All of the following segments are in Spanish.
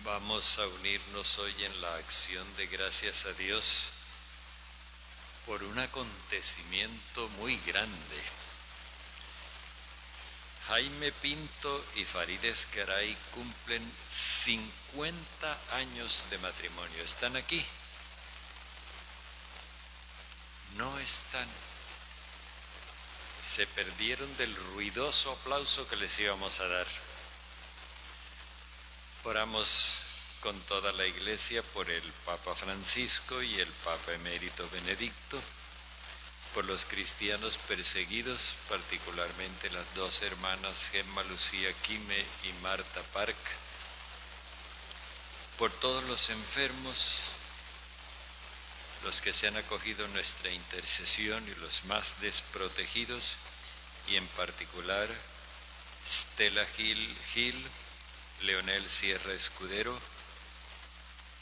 Vamos a unirnos hoy en la acción de gracias a Dios por un acontecimiento muy grande. Jaime Pinto y Farides Garay cumplen 50 años de matrimonio. ¿Están aquí? No están. Se perdieron del ruidoso aplauso que les íbamos a dar. Oramos con toda la Iglesia por el Papa Francisco y el Papa Emérito Benedicto, por los cristianos perseguidos, particularmente las dos hermanas Gemma Lucía Quime y Marta Park, por todos los enfermos, los que se han acogido a nuestra intercesión y los más desprotegidos, y en particular Stella Gil, Leonel Sierra Escudero,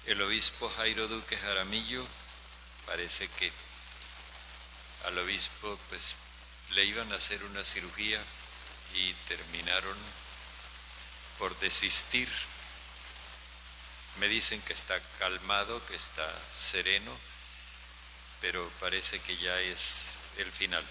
el obispo Jairo Duque Jaramillo. Parece que al obispo le iban a hacer una cirugía y terminaron por desistir. Me dicen que está calmado, que está sereno, pero parece que ya es el final.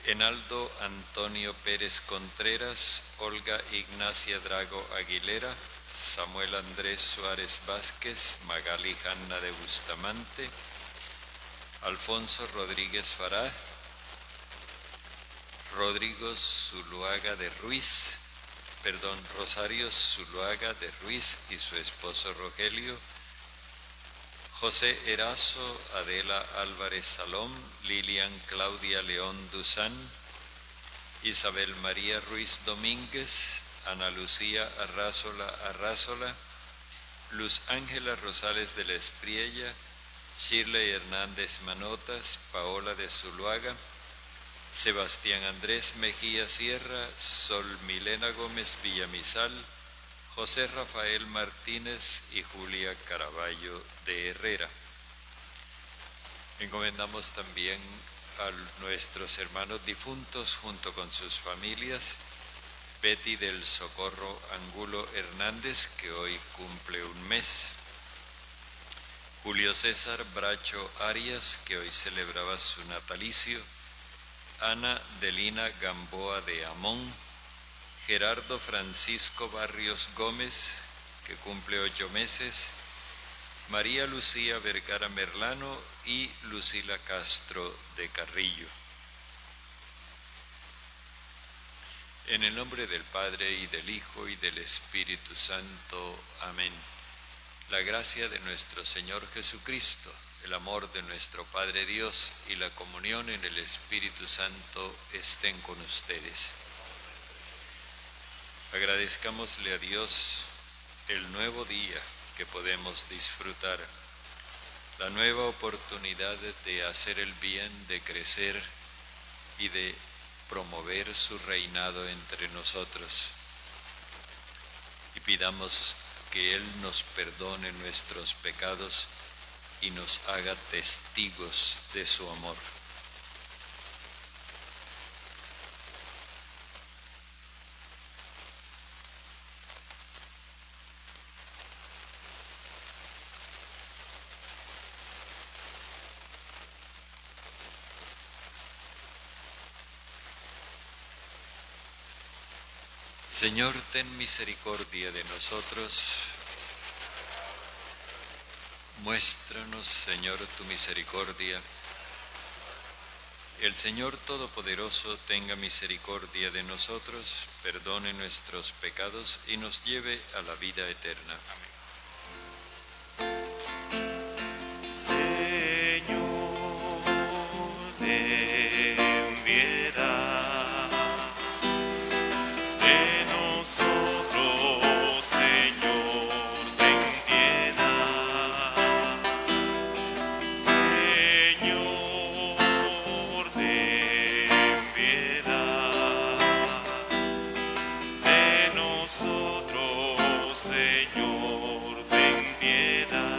Enaldo Antonio Pérez Contreras, Olga Ignacia Drago Aguilera, Samuel Andrés Suárez Vázquez, Magali Hanna de Bustamante, Alfonso Rodríguez Fará, Rosario Zuluaga de Ruiz y su esposo Rogelio, José Erazo, Adela Álvarez Salom, Lilian Claudia León Duzán, Isabel María Ruiz Domínguez, Ana Lucía Arrázola, Luz Ángela Rosales de la Espriella, Shirley Hernández Manotas, Paola de Zuluaga, Sebastián Andrés Mejía Sierra, Sol Milena Gómez Villamizal, José Rafael Martínez y Julia Caraballo de Herrera. Encomendamos también a nuestros hermanos difuntos junto con sus familias, Betty del Socorro Angulo Hernández, que hoy cumple un mes, Julio César Bracho Arias, que hoy celebraba su natalicio, Ana Delina Gamboa de Amón, Gerardo Francisco Barrios Gómez, que cumple 8 meses, María Lucía Vergara Merlano y Lucila Castro de Carrillo. En el nombre del Padre, y del Hijo, y del Espíritu Santo. Amén. La gracia de nuestro Señor Jesucristo, el amor de nuestro Padre Dios y la comunión en el Espíritu Santo estén con ustedes. Agradezcámosle a Dios el nuevo día que podemos disfrutar, la nueva oportunidad de hacer el bien, de crecer y de promover su reinado entre nosotros. Y pidamos que Él nos perdone nuestros pecados y nos haga testigos de su amor. Señor, ten misericordia de nosotros. Muéstranos, Señor, tu misericordia. El Señor Todopoderoso tenga misericordia de nosotros, perdone nuestros pecados y nos lleve a la vida eterna. Amén. Señor, ten piedad de nosotros, Señor, ten piedad. Señor, ten piedad de nosotros, Señor, ten piedad.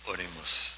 Oremos.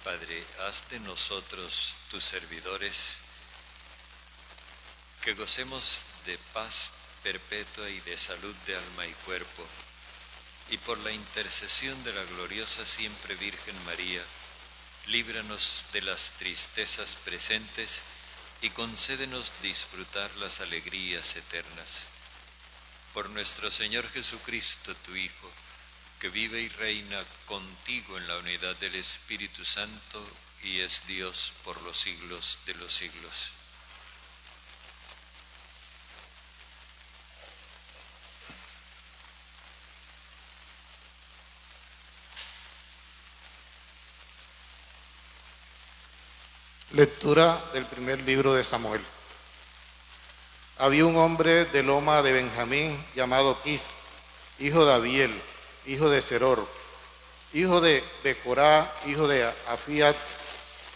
Padre, haz de nosotros, tus servidores, que gocemos de paz perpetua y de salud de alma y cuerpo, y por la intercesión de la gloriosa siempre Virgen María, líbranos de las tristezas presentes y concédenos disfrutar las alegrías eternas. Por nuestro Señor Jesucristo, tu Hijo, que vive y reina contigo en la unidad del Espíritu Santo y es Dios por los siglos de los siglos. Lectura del primer libro de Samuel. Había un hombre de Loma de Benjamín llamado Quis, hijo de Abiel, hijo de Seror, hijo de Becorá, hijo de Afiat,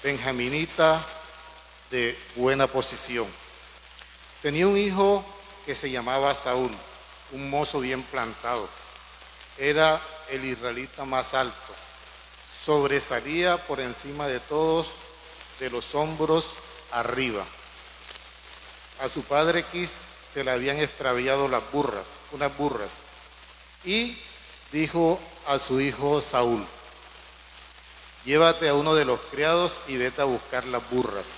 benjaminita de buena posición. Tenía un hijo que se llamaba Saúl, un mozo bien plantado. Era el israelita más alto, sobresalía por encima de todos, de los hombros arriba. A su padre Quis se le habían extraviado unas burras, y dijo a su hijo Saúl: llévate a uno de los criados y vete a buscar las burras.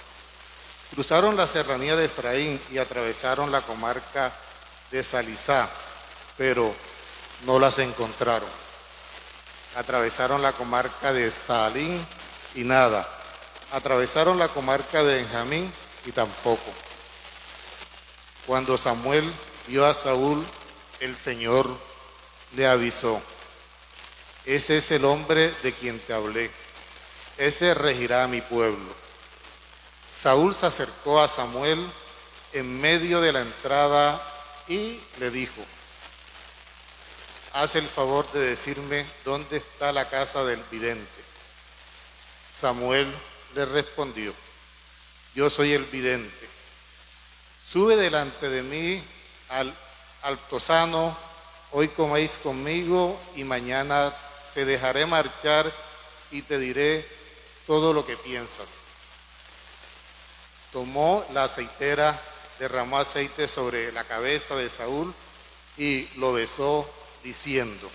Cruzaron la serranía de Efraín y atravesaron la comarca de Salisá, pero no las encontraron. Atravesaron la comarca de Saalín y nada. Atravesaron la comarca de Benjamín y tampoco. Cuando Samuel vio a Saúl, el Señor le avisó: ese es el hombre de quien te hablé, ese regirá a mi pueblo. Saúl se acercó a Samuel en medio de la entrada y le dijo: haz el favor de decirme dónde está la casa del vidente. Samuel le respondió: yo soy el vidente. Sube delante de mí al altozano, hoy coméis conmigo y mañana te dejaré marchar y te diré todo lo que piensas. Tomó la aceitera, derramó aceite sobre la cabeza de Saúl y lo besó, diciendo: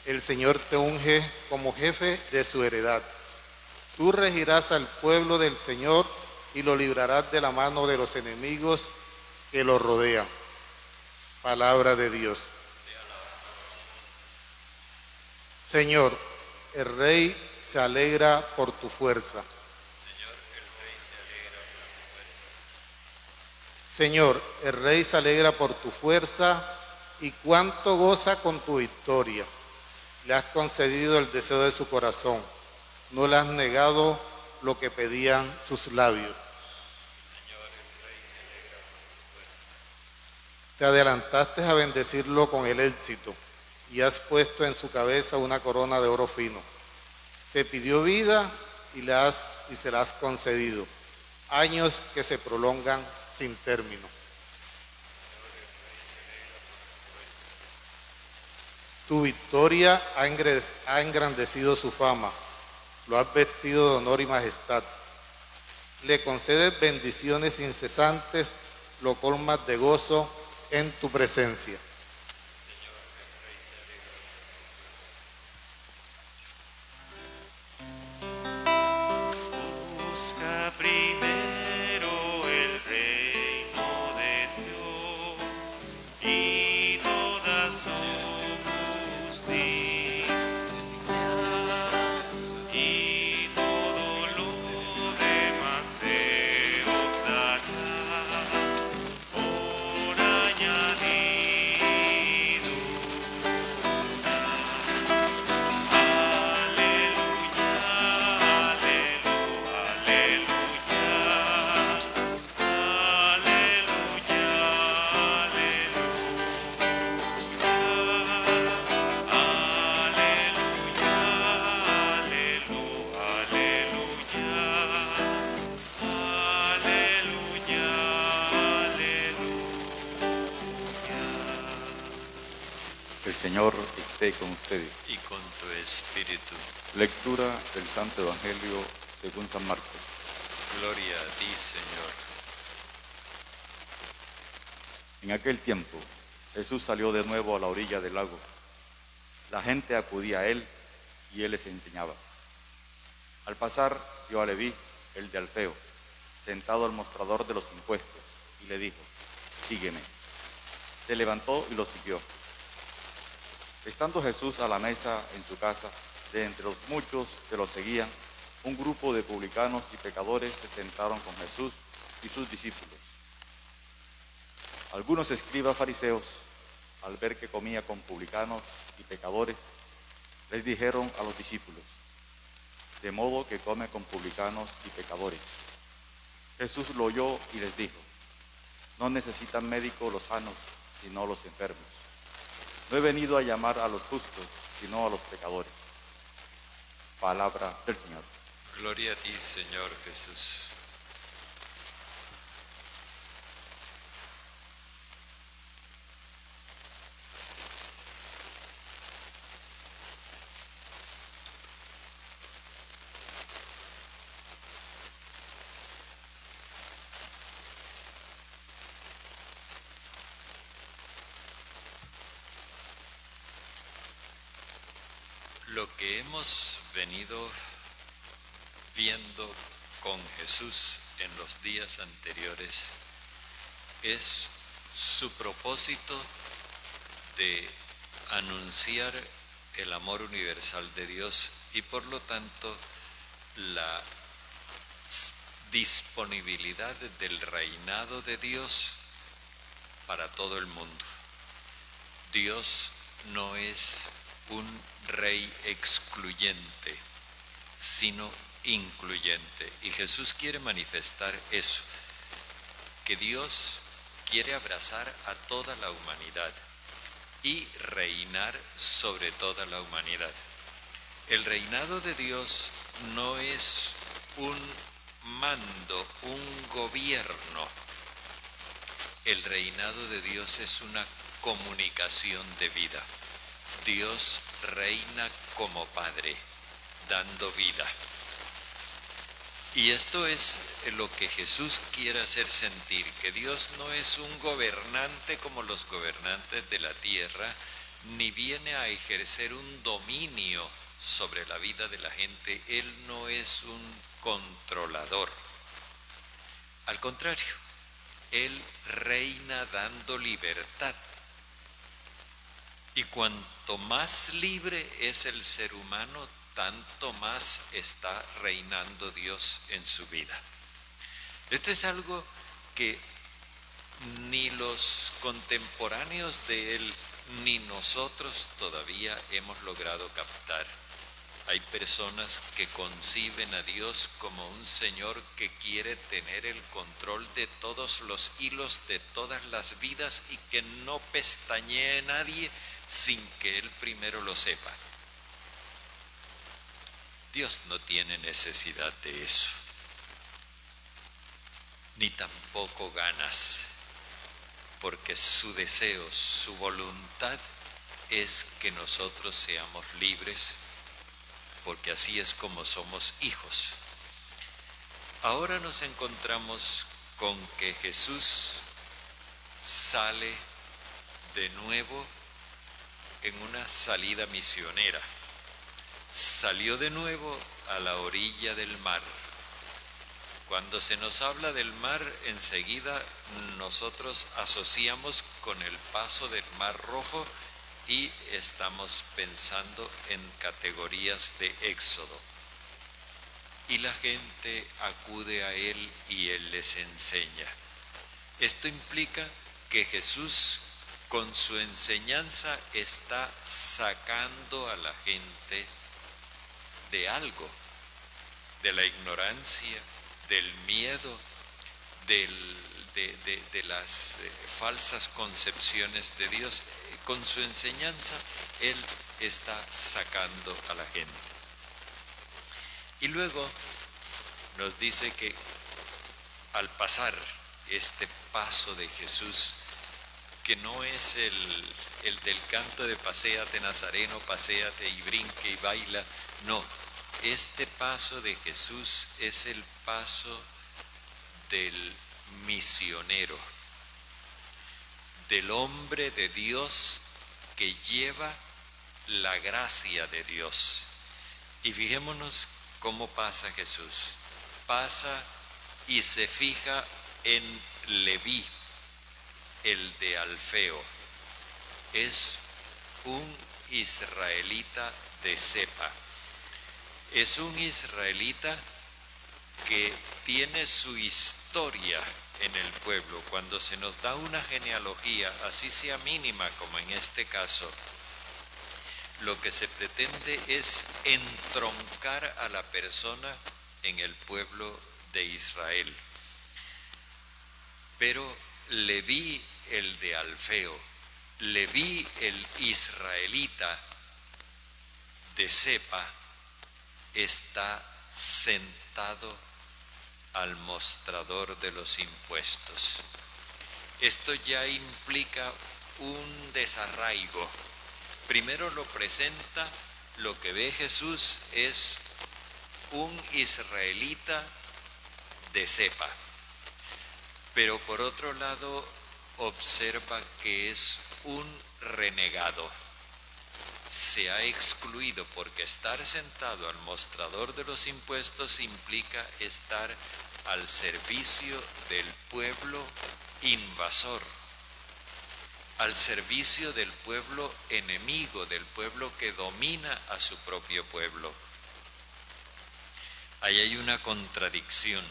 el Señor te unge como jefe de su heredad. Tú regirás al pueblo del Señor y lo librarás de la mano de los enemigos que lo rodean. Palabra de Dios. Señor, el rey se alegra por tu fuerza. Señor, el rey se alegra por tu fuerza y cuánto goza con tu victoria. Le has concedido el deseo de su corazón. No le has negado lo que pedían sus labios. Te adelantaste a bendecirlo con el éxito y has puesto en su cabeza una corona de oro fino. Te pidió vida y se la has concedido, años que se prolongan sin término. Tu victoria ha engrandecido su fama, lo has vestido de honor y majestad. Le concedes bendiciones incesantes, lo colmas de gozo en tu presencia. Busca primero el reino El Señor esté con ustedes. y con tu espíritu. Lectura del Santo Evangelio según San Marcos. Gloria a ti, Señor. En aquel tiempo, Jesús salió de nuevo a la orilla del lago. La gente acudía a él y él les enseñaba. Al pasar, vio a Leví, el de Alfeo, sentado al mostrador de los impuestos, y le dijo: sígueme. Se levantó y lo siguió. Estando Jesús a la mesa en su casa, de entre los muchos que lo seguían, un grupo de publicanos y pecadores se sentaron con Jesús y sus discípulos. Algunos escribas fariseos, al ver que comía con publicanos y pecadores, les dijeron a los discípulos: de modo que come con publicanos y pecadores. Jesús lo oyó y les dijo: no necesitan médico los sanos, sino los enfermos. No he venido a llamar a los justos, sino a los pecadores. Palabra del Señor. Gloria a ti, Señor Jesús. Lo que hemos venido viendo con Jesús en los días anteriores es su propósito de anunciar el amor universal de Dios y por lo tanto la disponibilidad del reinado de Dios para todo el mundo. Dios no es un rey excluyente, sino incluyente. Y Jesús quiere manifestar eso, que Dios quiere abrazar a toda la humanidad y reinar sobre toda la humanidad. El reinado de Dios no es un mando, un gobierno. El reinado de Dios es una comunicación de vida. Dios reina como Padre, dando vida. Y esto es lo que Jesús quiere hacer sentir, que Dios no es un gobernante como los gobernantes de la tierra, ni viene a ejercer un dominio sobre la vida de la gente. Él no es un controlador. Al contrario, Él reina dando libertad. Y cuanto más libre es el ser humano, tanto más está reinando Dios en su vida. Esto es algo que ni los contemporáneos de Él, ni nosotros todavía hemos logrado captar. Hay personas que conciben a Dios como un Señor que quiere tener el control de todos los hilos de todas las vidas y que no pestañee nadie sin que Él primero lo sepa. Dios no tiene necesidad de eso, ni tampoco ganas, porque su deseo, su voluntad es que nosotros seamos libres, porque así es como somos hijos. Ahora nos encontramos con que Jesús sale de nuevo en una salida misionera. Salió de nuevo a la orilla del mar. Cuando se nos habla del mar, enseguida nosotros asociamos con el paso del Mar Rojo y estamos pensando en categorías de Éxodo. Y la gente acude a Él y Él les enseña. Esto implica que Jesús con su enseñanza está sacando a la gente de algo, de la ignorancia, del miedo, de las falsas concepciones de Dios. Con su enseñanza, Él está sacando a la gente. Y luego nos dice que al pasar este paso de Jesús, que no es el del canto de paséate Nazareno, paséate y brinque y baila, no, este paso de Jesús es el paso del misionero, del hombre de Dios que lleva la gracia de Dios. Y fijémonos cómo pasa Jesús. Pasa y se fija en Leví, el de Alfeo. Es un israelita de cepa. Es un israelita que tiene su historia en el pueblo. Cuando se nos da una genealogía, así sea mínima como en este caso, lo que se pretende es entroncar a la persona en el pueblo de Israel. Pero Leví, el de Alfeo, Leví, el israelita de cepa, está sentado al mostrador de los impuestos. Esto ya implica un desarraigo. Primero lo presenta, lo que ve Jesús es un israelita de cepa, pero por otro lado observa que es un renegado. Se ha excluido porque estar sentado al mostrador de los impuestos implica estar al servicio del pueblo invasor, al servicio del pueblo enemigo, del pueblo que domina a su propio pueblo. Ahí hay una contradicción,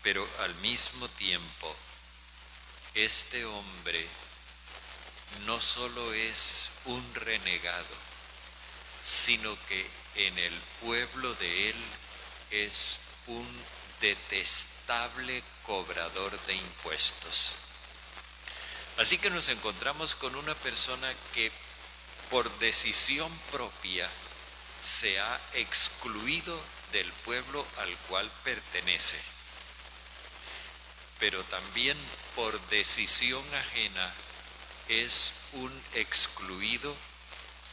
pero al mismo tiempo, este hombre no solo es un renegado, sino que en el pueblo de él es un detestable cobrador de impuestos. Así que nos encontramos con una persona que por decisión propia se ha excluido del pueblo al cual pertenece, pero también por decisión ajena es un excluido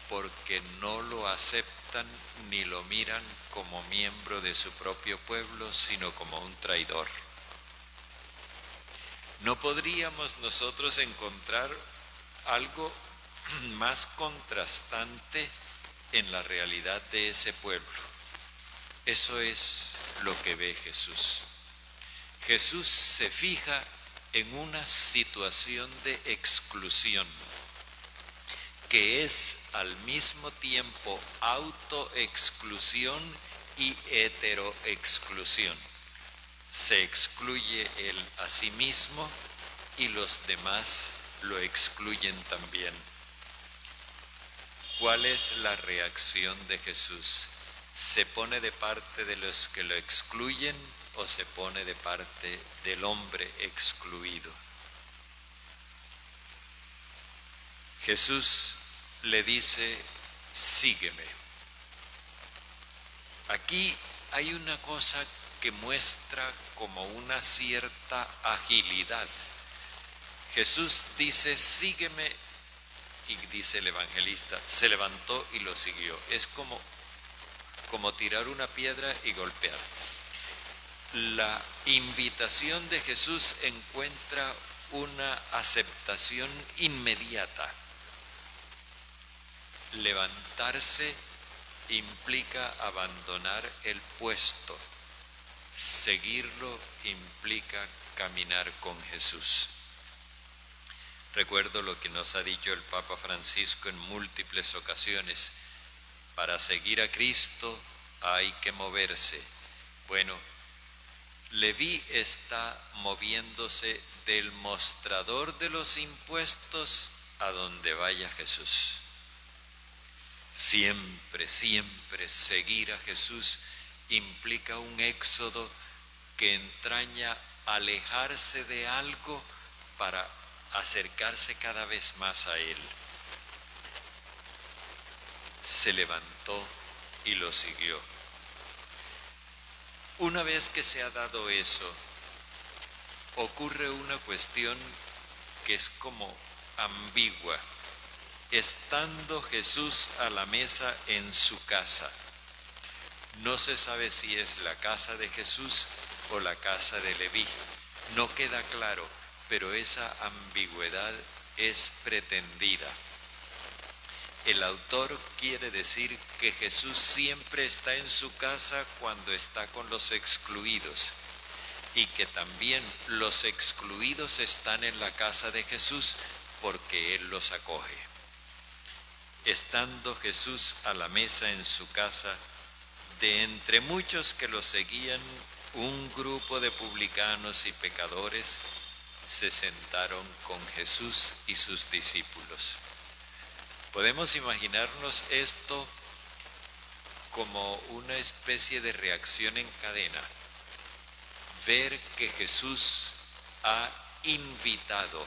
porque no lo aceptan ni lo miran como miembro de su propio pueblo, sino como un traidor. ¿No podríamos nosotros encontrar algo más contrastante en la realidad de ese pueblo? Eso es lo que ve Jesús. Jesús se fija en una situación de exclusión que es al mismo tiempo autoexclusión y heteroexclusión. Se excluye él a sí mismo y los demás lo excluyen también. ¿Cuál es la reacción de Jesús? ¿Se pone de parte de los que lo excluyen o se pone de parte del hombre excluido? Jesús le dice, sígueme. Aquí hay una cosa que muestra como una cierta agilidad. Jesús dice, sígueme, y dice el evangelista, se levantó y lo siguió. Es como tirar una piedra y golpear. La invitación de Jesús encuentra una aceptación inmediata. Levantarse implica abandonar el puesto. Seguirlo implica caminar con Jesús. Recuerdo lo que nos ha dicho el Papa Francisco en múltiples ocasiones. Para seguir a Cristo hay que moverse. Bueno, Leví está moviéndose del mostrador de los impuestos a donde vaya Jesús. Siempre, siempre seguir a Jesús implica un éxodo que entraña alejarse de algo para acercarse cada vez más a Él. Se levantó y lo siguió. Una vez que se ha dado eso, ocurre una cuestión que es como ambigua. Estando Jesús a la mesa en su casa. No se sabe si es la casa de Jesús o la casa de Leví. No queda claro, pero esa ambigüedad es pretendida. El autor quiere decir que Jesús siempre está en su casa cuando está con los excluidos y que también los excluidos están en la casa de Jesús porque Él los acoge. Estando Jesús a la mesa en su casa, de entre muchos que lo seguían, un grupo de publicanos y pecadores se sentaron con Jesús y sus discípulos. Podemos imaginarnos esto como una especie de reacción en cadena. Ver que Jesús ha invitado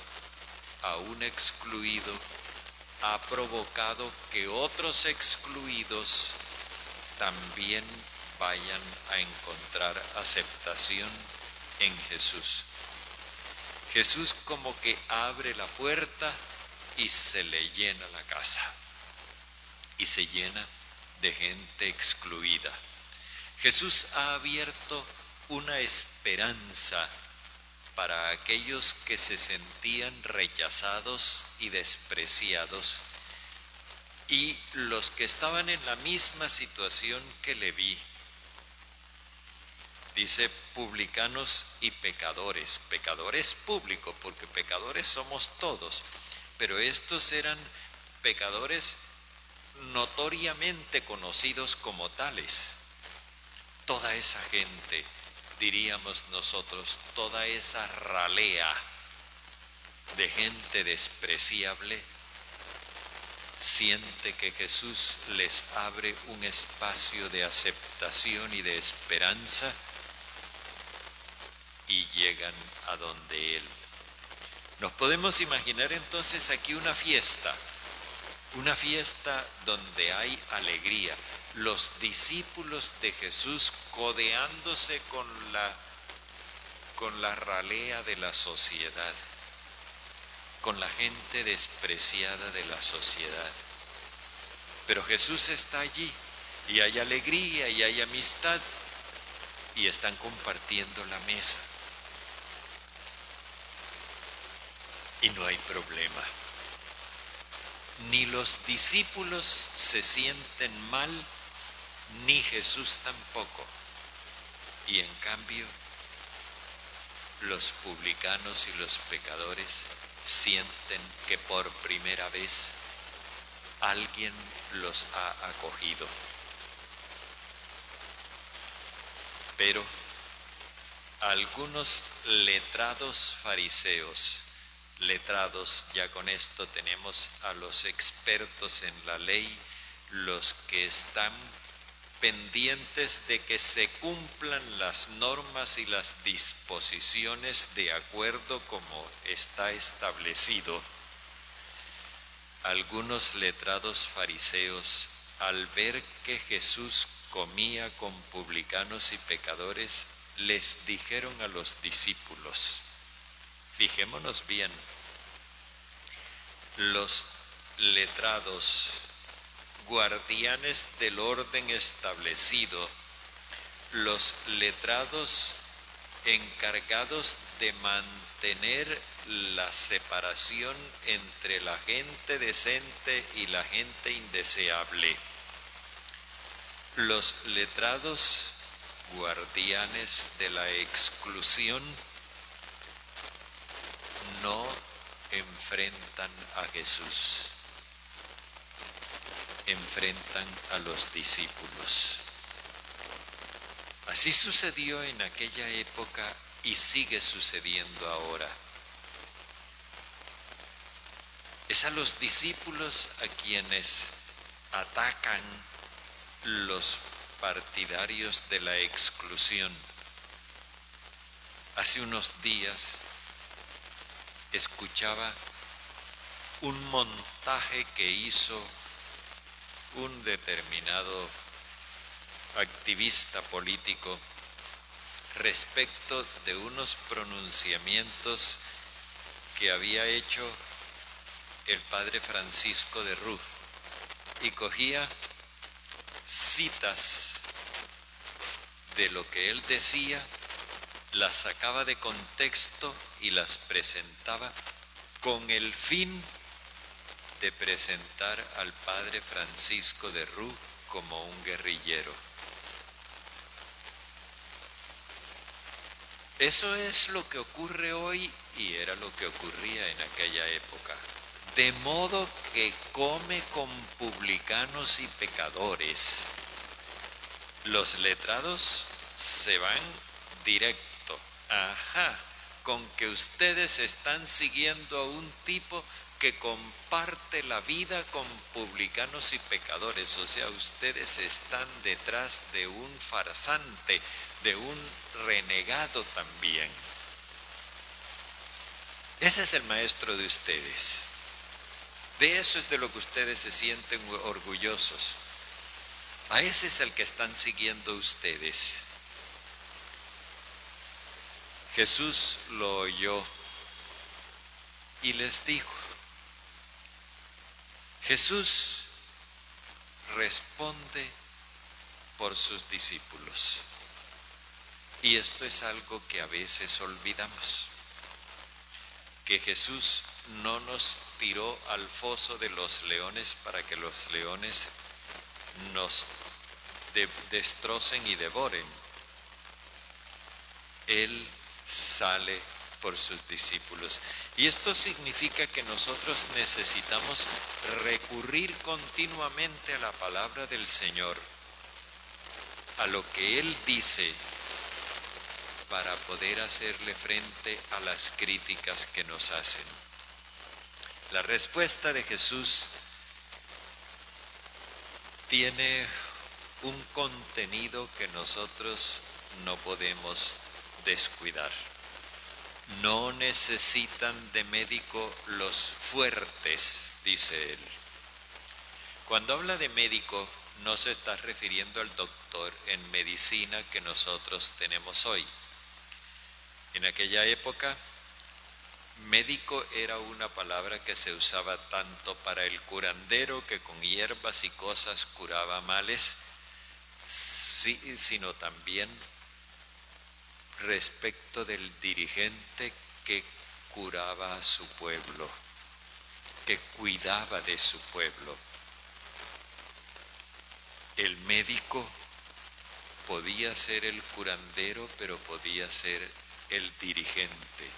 a un excluido, ha provocado que otros excluidos también vayan a encontrar aceptación en Jesús. Jesús como que abre la puerta y se le llena la casa. Y se llena de gente excluida. Jesús ha abierto una esperanza para aquellos que se sentían rechazados y despreciados, y los que estaban en la misma situación que Leví. Dice publicanos y pecadores, pecadores públicos, porque pecadores somos todos, pero estos eran pecadores notoriamente conocidos como tales. Toda esa gente, diríamos nosotros, toda esa ralea de gente despreciable, siente que Jesús les abre un espacio de aceptación y de esperanza y llegan a donde Él. Nos podemos imaginar entonces aquí una fiesta donde hay alegría. Los discípulos de Jesús codeándose con la ralea de la sociedad, con la gente despreciada de la sociedad. Pero Jesús está allí y hay alegría y hay amistad y están compartiendo la mesa. Y no hay problema. Ni los discípulos se sienten mal, ni Jesús tampoco. Y en cambio, los publicanos y los pecadores sienten que por primera vez alguien los ha acogido. Pero algunos letrados fariseos, letrados, ya con esto tenemos a los expertos en la ley, los que están pendientes de que se cumplan las normas y las disposiciones de acuerdo como está establecido. Algunos letrados fariseos, al ver que Jesús comía con publicanos y pecadores, les dijeron a los discípulos, fijémonos bien, los letrados, guardianes del orden establecido, los letrados encargados de mantener la separación entre la gente decente y la gente indeseable. Los letrados, guardianes de la exclusión, no enfrentan a Jesús, enfrentan a los discípulos. Así sucedió en aquella época y sigue sucediendo ahora. Es a los discípulos a quienes atacan los partidarios de la exclusión. Hace unos días escuchaba un montaje que hizo un determinado activista político respecto de unos pronunciamientos que había hecho el padre Francisco de Rú y cogía citas de lo que él decía, las sacaba de contexto y las presentaba con el fin de presentar al padre Francisco de Rú como un guerrillero. Eso es lo que ocurre hoy y era lo que ocurría en aquella época. De modo que come con publicanos y pecadores. Los letrados se van directo. Ajá, con que ustedes están siguiendo a un tipo que comparte la vida con publicanos y pecadores. O sea, ustedes están detrás de un farsante, de un renegado también. Ese es el maestro de ustedes. De eso es de lo que ustedes se sienten orgullosos. A ese es el que están siguiendo ustedes. Jesús lo oyó y les dijo. Jesús responde por sus discípulos. Y esto es algo que a veces olvidamos. Que Jesús no nos tiró al foso de los leones para que los leones nos destrocen y devoren. Él sale por sus discípulos. Y esto significa que nosotros necesitamos recurrir continuamente a la palabra del Señor, a lo que Él dice, para poder hacerle frente a las críticas que nos hacen. La respuesta de Jesús tiene un contenido que nosotros no podemos descuidar. No necesitan de médico los fuertes, dice él. Cuando habla de médico, no se está refiriendo al doctor en medicina que nosotros tenemos hoy. En aquella época, médico era una palabra que se usaba tanto para el curandero que con hierbas y cosas curaba males, sino también respecto del dirigente que curaba a su pueblo, que cuidaba de su pueblo. El médico podía ser el curandero, pero podía ser el dirigente.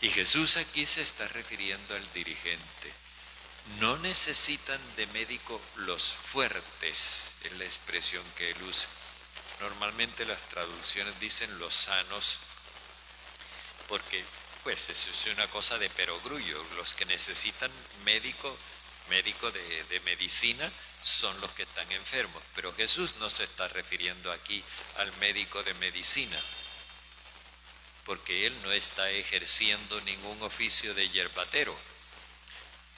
Y Jesús aquí se está refiriendo al dirigente. No necesitan de médico los fuertes, es la expresión que él usa. Normalmente las traducciones dicen los sanos, porque pues eso es una cosa de perogrullo. Los que necesitan médico de medicina son los que están enfermos. Pero Jesús no se está refiriendo aquí al médico de medicina, porque él no está ejerciendo ningún oficio de yerbatero.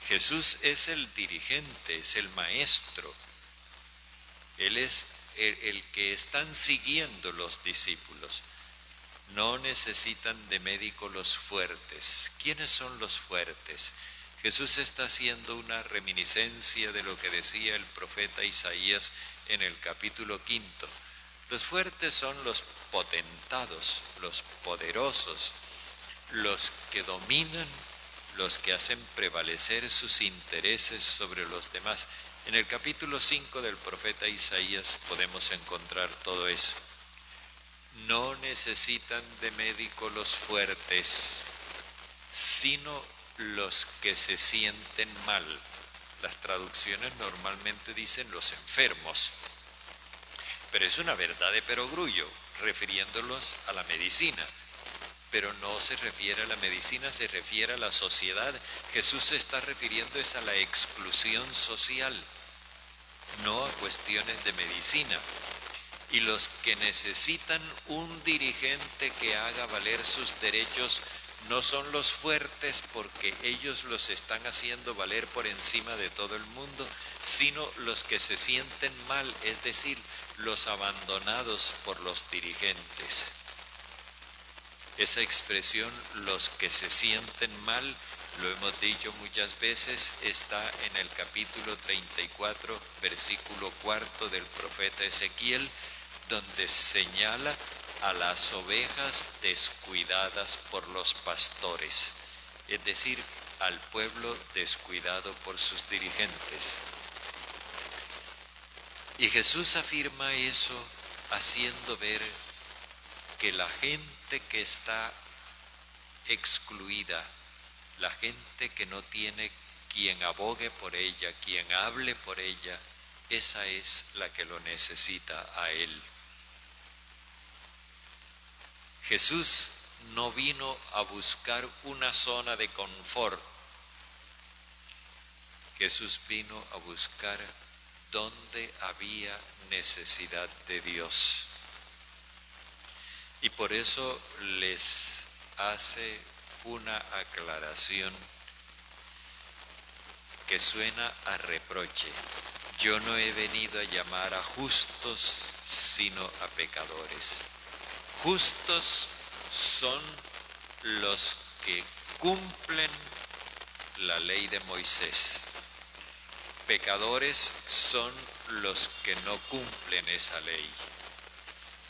Jesús es el dirigente, es el maestro. Él es el que están siguiendo los discípulos. No necesitan de médico los fuertes. ¿Quiénes son los fuertes? Jesús está haciendo una reminiscencia de lo que decía el profeta Isaías en el capítulo 5. Los fuertes son los potentados, los poderosos, los que dominan, los que hacen prevalecer sus intereses sobre los demás. En el capítulo 5 del profeta Isaías podemos encontrar todo eso. No necesitan de médico los fuertes, sino los que se sienten mal. Las traducciones normalmente dicen los enfermos, pero es una verdad de perogrullo, refiriéndolos a la medicina. Pero no se refiere a la medicina, se refiere a la sociedad. Jesús se está refiriendo es a la exclusión social, no a cuestiones de medicina. Y los que necesitan un dirigente que haga valer sus derechos no son los fuertes, porque ellos los están haciendo valer por encima de todo el mundo, sino los que se sienten mal, es decir, los abandonados por los dirigentes. Esa expresión, los que se sienten mal, lo hemos dicho muchas veces, está en el capítulo 34, versículo 4 del profeta Ezequiel, donde señala a las ovejas descuidadas por los pastores, es decir, al pueblo descuidado por sus dirigentes. Y Jesús afirma eso haciendo ver que la gente que está excluida, la gente que no tiene quien abogue por ella, quien hable por ella, esa es la que lo necesita a Él. Jesús no vino a buscar una zona de confort. Jesús vino a buscar donde había necesidad de Dios. Y por eso les hace una aclaración que suena a reproche. Yo no he venido a llamar a justos, sino a pecadores. Justos son los que cumplen la ley de Moisés. Pecadores son los que no cumplen esa ley.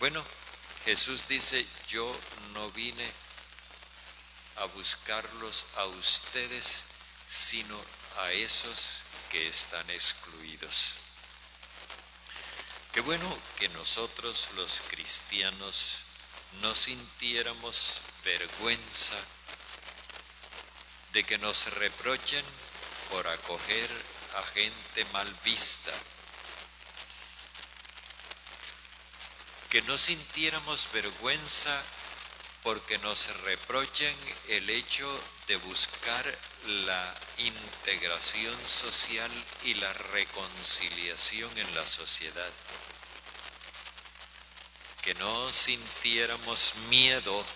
Bueno, Jesús dice, yo no vine a buscarlos a ustedes, sino a esos que están excluidos. Qué bueno que nosotros los cristianos no sintiéramos vergüenza de que nos reprochen por acoger a gente mal vista, que no sintiéramos vergüenza porque nos reprochen el hecho de buscar la integración social y la reconciliación en la sociedad, que no sintiéramos miedo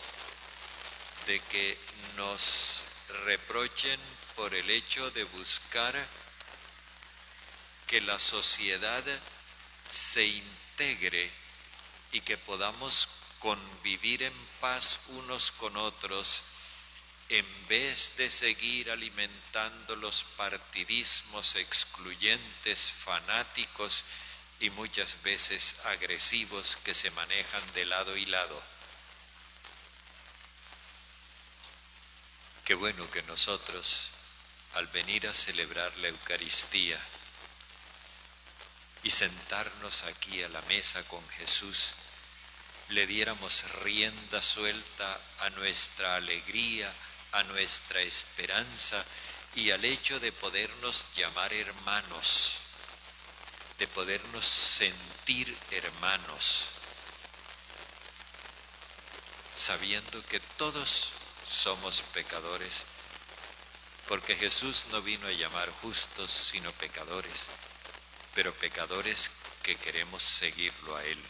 de que nos reprochen por el hecho de buscar que la sociedad se integre y que podamos convivir en paz unos con otros, en vez de seguir alimentando los partidismos excluyentes, fanáticos y muchas veces agresivos que se manejan de lado y lado. Qué bueno que nosotros, al venir a celebrar la Eucaristía y sentarnos aquí a la mesa con Jesús, le diéramos rienda suelta a nuestra alegría, a nuestra esperanza y al hecho de podernos llamar hermanos, de podernos sentir hermanos, sabiendo que todos somos pecadores, porque Jesús no vino a llamar justos sino pecadores, pero pecadores que queremos seguirlo a Él.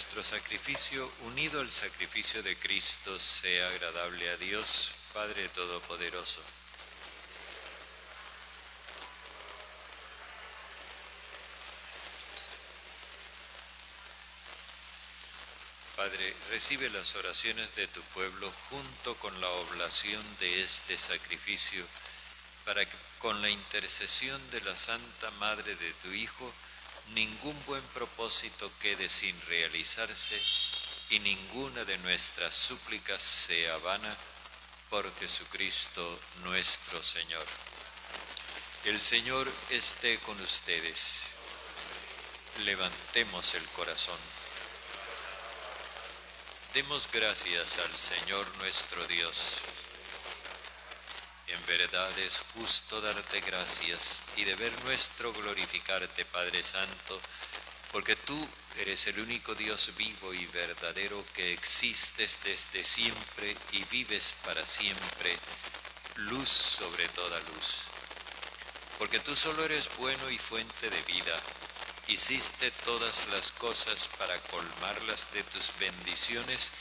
nuestro sacrificio, unido al sacrificio de Cristo, sea agradable a Dios, Padre Todopoderoso. Padre, recibe las oraciones de tu pueblo junto con la oblación de este sacrificio, para que con la intercesión de la Santa Madre de tu Hijo, ningún buen propósito quede sin realizarse y ninguna de nuestras súplicas sea vana, por Jesucristo nuestro Señor. El Señor esté con ustedes. Levantemos el corazón. Demos gracias al Señor nuestro Dios. En verdad es justo darte gracias y deber nuestro glorificarte, Padre Santo, porque tú eres el único Dios vivo y verdadero que existes desde siempre y vives para siempre, luz sobre toda luz. Porque tú solo eres bueno y fuente de vida. Hiciste todas las cosas para colmarlas de tus bendiciones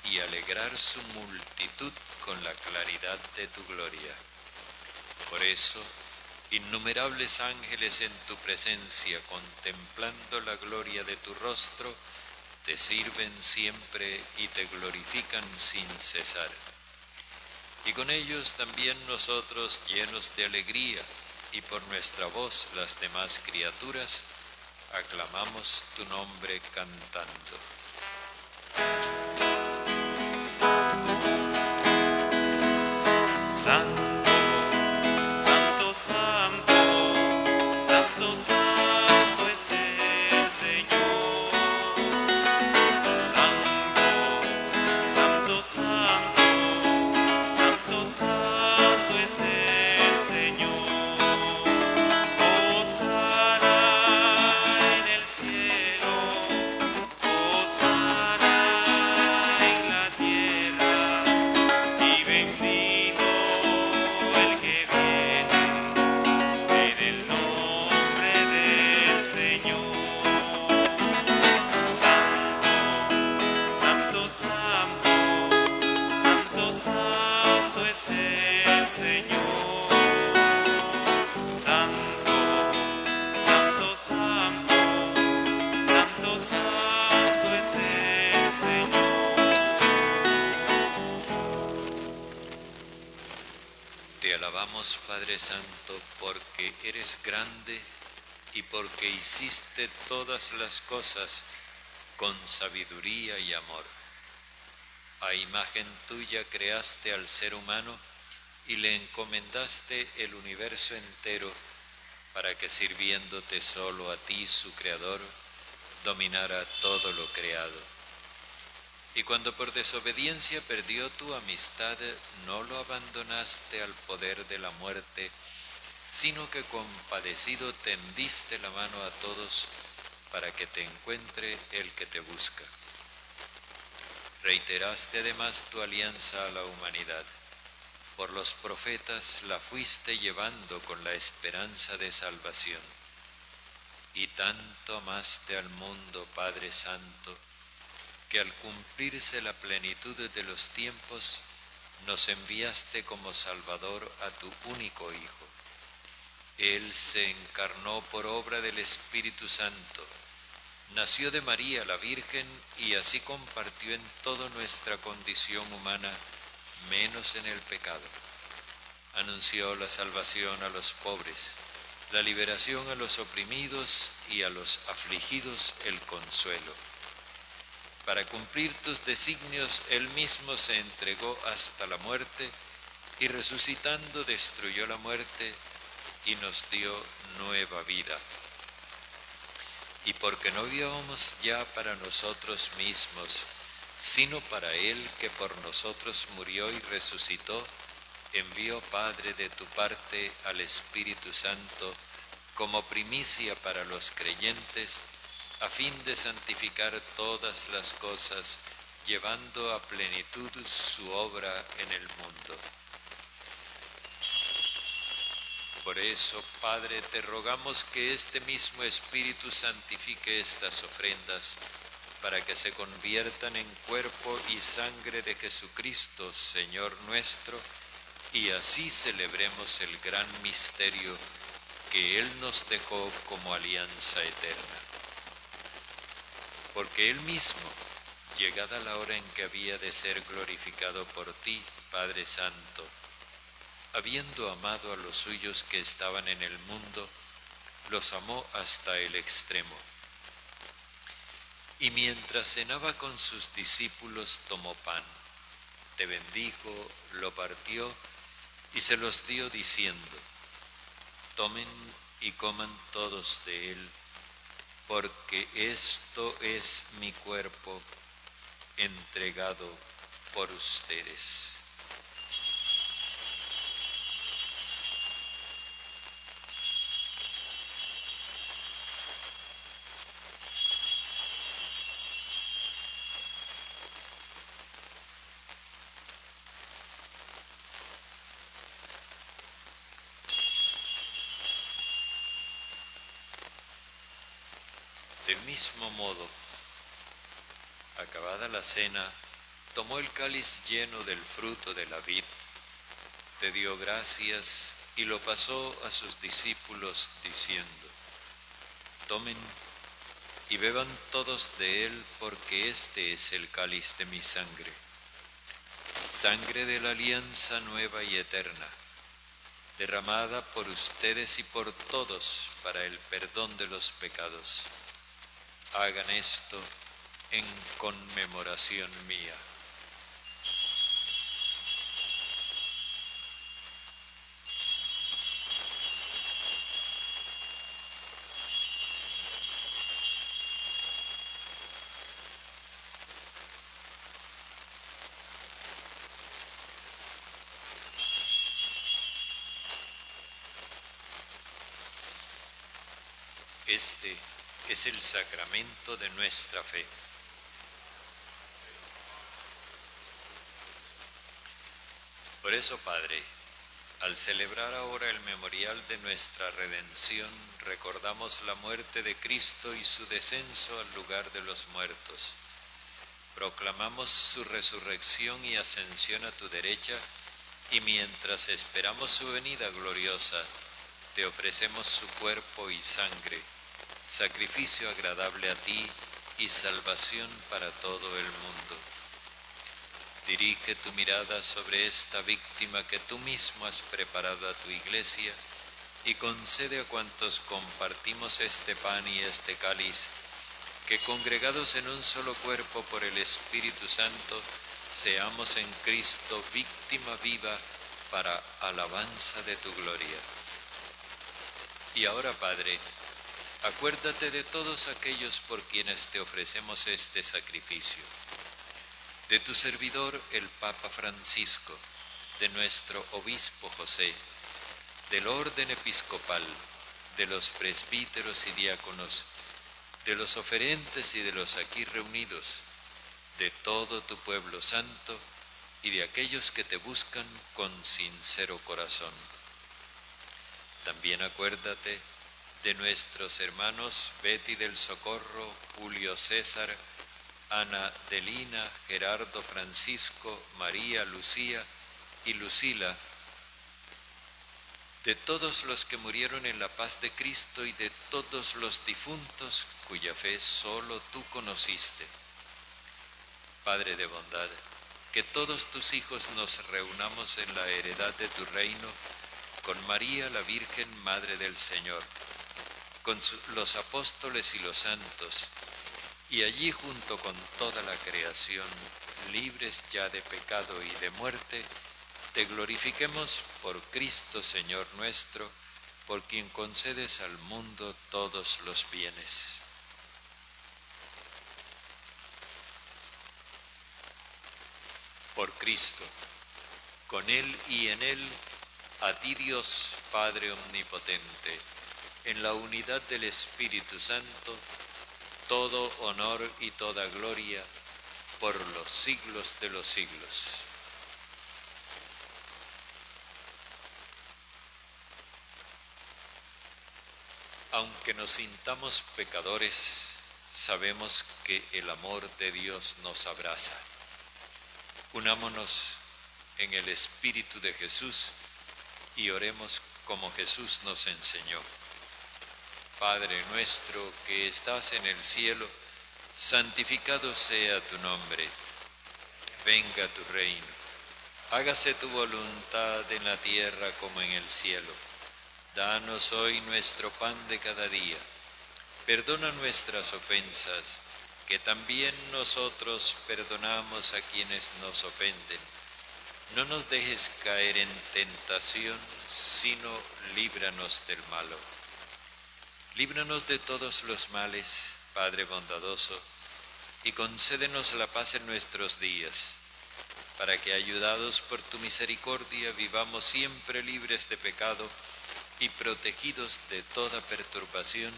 y alegrar su multitud con la claridad de tu gloria. Por eso, innumerables ángeles en tu presencia, contemplando la gloria de tu rostro, te sirven siempre y te glorifican sin cesar. Y con ellos también nosotros, llenos de alegría, y por nuestra voz las demás criaturas, aclamamos tu nombre cantando. Santo, santo, santo, santo, santo es el Señor. Santo, santo, santo, santo, santo es el Señor. Santo es el Señor, santo, santo, santo, santo, santo es el Señor. Te alabamos, Padre Santo, porque eres grande y porque hiciste todas las cosas con sabiduría y amor. A imagen tuya creaste al ser humano y le encomendaste el universo entero para que, sirviéndote solo a ti, su Creador, dominara todo lo creado. Y cuando por desobediencia perdió tu amistad, no lo abandonaste al poder de la muerte, sino que compadecido tendiste la mano a todos para que te encuentre el que te busca. Reiteraste además tu alianza a la humanidad. Por los profetas la fuiste llevando con la esperanza de salvación. Y tanto amaste al mundo, Padre Santo, que al cumplirse la plenitud de los tiempos, nos enviaste como Salvador a tu único Hijo. Él se encarnó por obra del Espíritu Santo, nació de María la Virgen y así compartió en toda nuestra condición humana, menos en el pecado. Anunció la salvación a los pobres, la liberación a los oprimidos y a los afligidos el consuelo. Para cumplir tus designios, Él mismo se entregó hasta la muerte y resucitando destruyó la muerte y nos dio nueva vida. Y porque no vivíamos ya para nosotros mismos, sino para Él que por nosotros murió y resucitó, envió, Padre, de tu parte al Espíritu Santo como primicia para los creyentes, a fin de santificar todas las cosas, llevando a plenitud su obra en el mundo. Por eso, Padre, te rogamos que este mismo Espíritu santifique estas ofrendas, para que se conviertan en cuerpo y sangre de Jesucristo, Señor nuestro, y así celebremos el gran misterio que Él nos dejó como alianza eterna. Porque Él mismo, llegada la hora en que había de ser glorificado por ti, Padre Santo, habiendo amado a los suyos que estaban en el mundo, los amó hasta el extremo. Y mientras cenaba con sus discípulos, tomó pan, te bendijo, lo partió y se los dio diciendo: tomen y coman todos de él, porque esto es mi cuerpo entregado por ustedes. Del mismo modo, acabada la cena, tomó el cáliz lleno del fruto de la vid, te dio gracias y lo pasó a sus discípulos diciendo: tomen y beban todos de él, porque este es el cáliz de mi sangre, sangre de la alianza nueva y eterna, derramada por ustedes y por todos para el perdón de los pecados. Hagan esto en conmemoración mía. Este es el sacramento de nuestra fe. Por eso, Padre, al celebrar ahora el memorial de nuestra redención, recordamos la muerte de Cristo y su descenso al lugar de los muertos. Proclamamos su resurrección y ascensión a tu derecha, y mientras esperamos su venida gloriosa, te ofrecemos su cuerpo y sangre, sacrificio agradable a ti y salvación para todo el mundo. Dirige tu mirada sobre esta víctima que tú mismo has preparado a tu iglesia y concede a cuantos compartimos este pan y este cáliz, que congregados en un solo cuerpo por el Espíritu Santo, seamos en Cristo víctima viva para alabanza de tu gloria. Y ahora, Padre, acuérdate de todos aquellos por quienes te ofrecemos este sacrificio, de tu servidor el Papa Francisco, de nuestro obispo José, del orden episcopal, de los presbíteros y diáconos, de los oferentes y de los aquí reunidos, de todo tu pueblo santo y de aquellos que te buscan con sincero corazón. También acuérdate de nuestros hermanos Betty del Socorro, Julio César, Ana Delina, Gerardo Francisco, María Lucía y Lucila, de todos los que murieron en la paz de Cristo y de todos los difuntos cuya fe solo tú conociste. Padre de bondad, que todos tus hijos nos reunamos en la heredad de tu reino con María la Virgen, Madre del Señor, con los apóstoles y los santos, y allí junto con toda la creación, libres ya de pecado y de muerte, te glorifiquemos por Cristo Señor nuestro, por quien concedes al mundo todos los bienes. Por Cristo, con Él y en Él, a ti Dios, Padre omnipotente, en la unidad del Espíritu Santo, todo honor y toda gloria por los siglos de los siglos. Aunque nos sintamos pecadores, sabemos que el amor de Dios nos abraza. Unámonos en el Espíritu de Jesús y oremos como Jesús nos enseñó. Padre nuestro que estás en el cielo, santificado sea tu nombre. Venga tu reino. Hágase tu voluntad en la tierra como en el cielo. Danos hoy nuestro pan de cada día. Perdona nuestras ofensas, que también nosotros perdonamos a quienes nos ofenden. No nos dejes caer en tentación, sino líbranos del malo. Líbranos de todos los males, Padre bondadoso, y concédenos la paz en nuestros días, para que, ayudados por tu misericordia, vivamos siempre libres de pecado y protegidos de toda perturbación,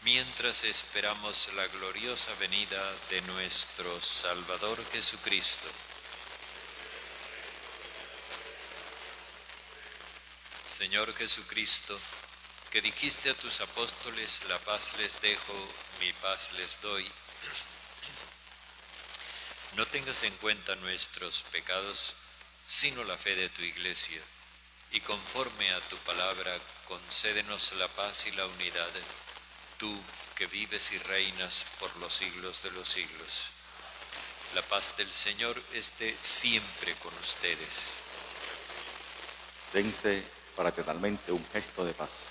mientras esperamos la gloriosa venida de nuestro Salvador Jesucristo. Señor Jesucristo, que dijiste a tus apóstoles, la paz les dejo, mi paz les doy, no tengas en cuenta nuestros pecados, sino la fe de tu Iglesia, y conforme a tu palabra, concédenos la paz y la unidad, tú que vives y reinas por los siglos de los siglos. La paz del Señor esté siempre con ustedes. Dense fraternalmente un gesto de paz.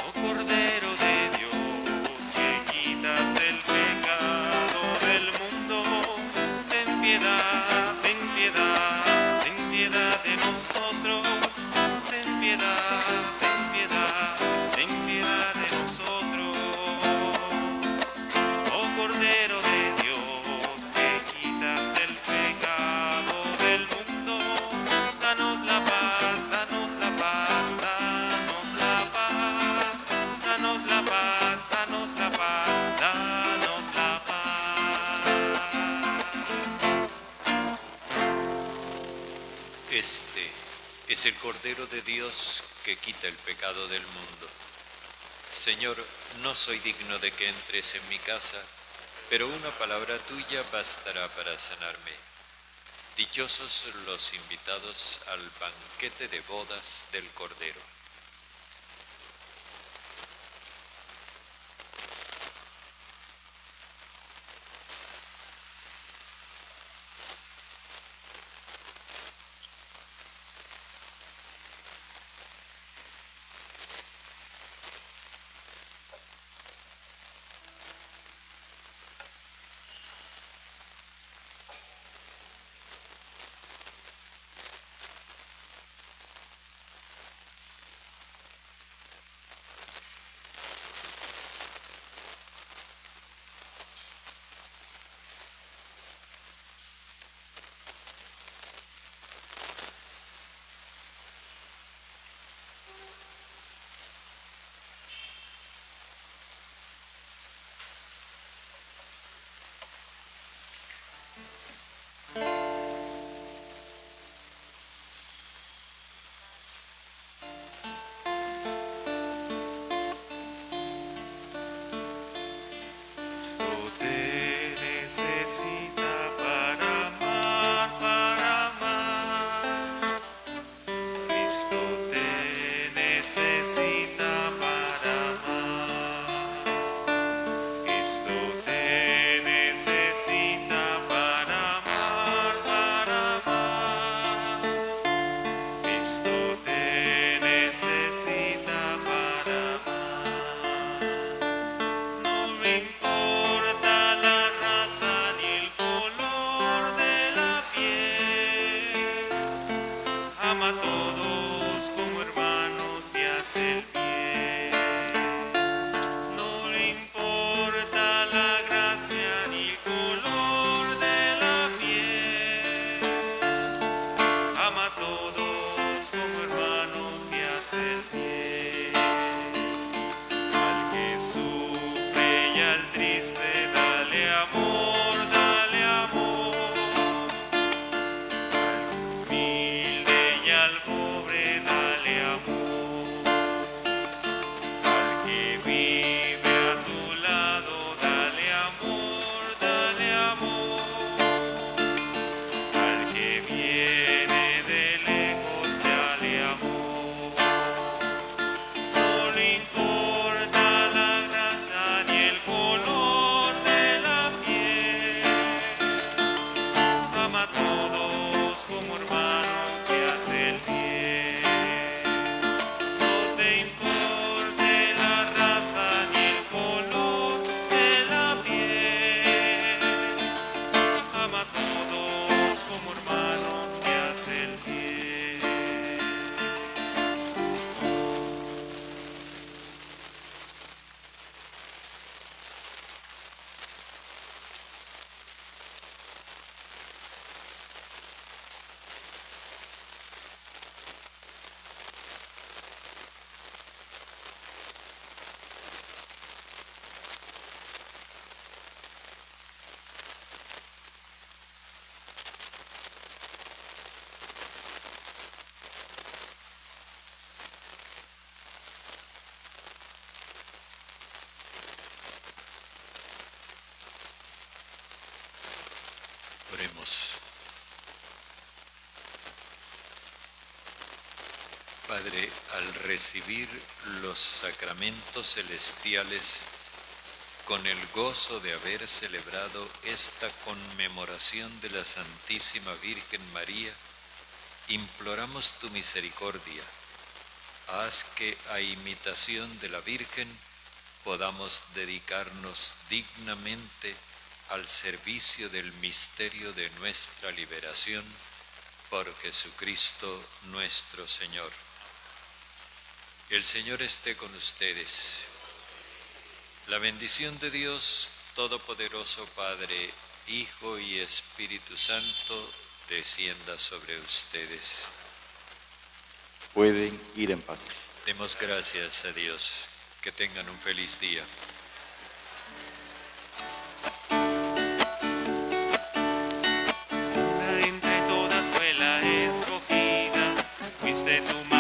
Oh Cordero de Dios, que quitas el pecado del mundo, ten piedad, ten piedad, ten piedad de nosotros, ten piedad, ten piedad, ten piedad de nosotros. Oh Cordero de Dios, que quitas el pecado del mundo, danos la paz, danos la paz, danos la paz, danos la paz, danos la paz, danos la paz. Este es el Cordero de Dios que quita el pecado del mundo. Señor, no soy digno de que entres en mi casa, pero una palabra tuya bastará para sanarme. Dichosos los invitados al banquete de bodas del Cordero. Cristo te necesita para amar, para amar. Cristo te necesita para amar. Cristo te necesita para amar, para amar. Cristo te necesita para amar. No me importa la raza ni el color de la piel. Ama a todos como hermanos y hace el bien. No le importa la gracia ni el color de la piel. Ama a todos como hermanos y hace el bien. Al que sufre y al triste dale amor, dale amor. Al humilde Padre, al recibir los sacramentos celestiales, con el gozo de haber celebrado esta conmemoración de la Santísima Virgen María, imploramos tu misericordia. Haz que, a imitación de la Virgen, podamos dedicarnos dignamente al servicio del misterio de nuestra liberación, por Jesucristo nuestro Señor. El Señor esté con ustedes. La bendición de Dios Todopoderoso, Padre, Hijo y Espíritu Santo, descienda sobre ustedes. Pueden ir en paz. Demos gracias a Dios. Que tengan un feliz día. Entre todas fue la escogida, fuiste tú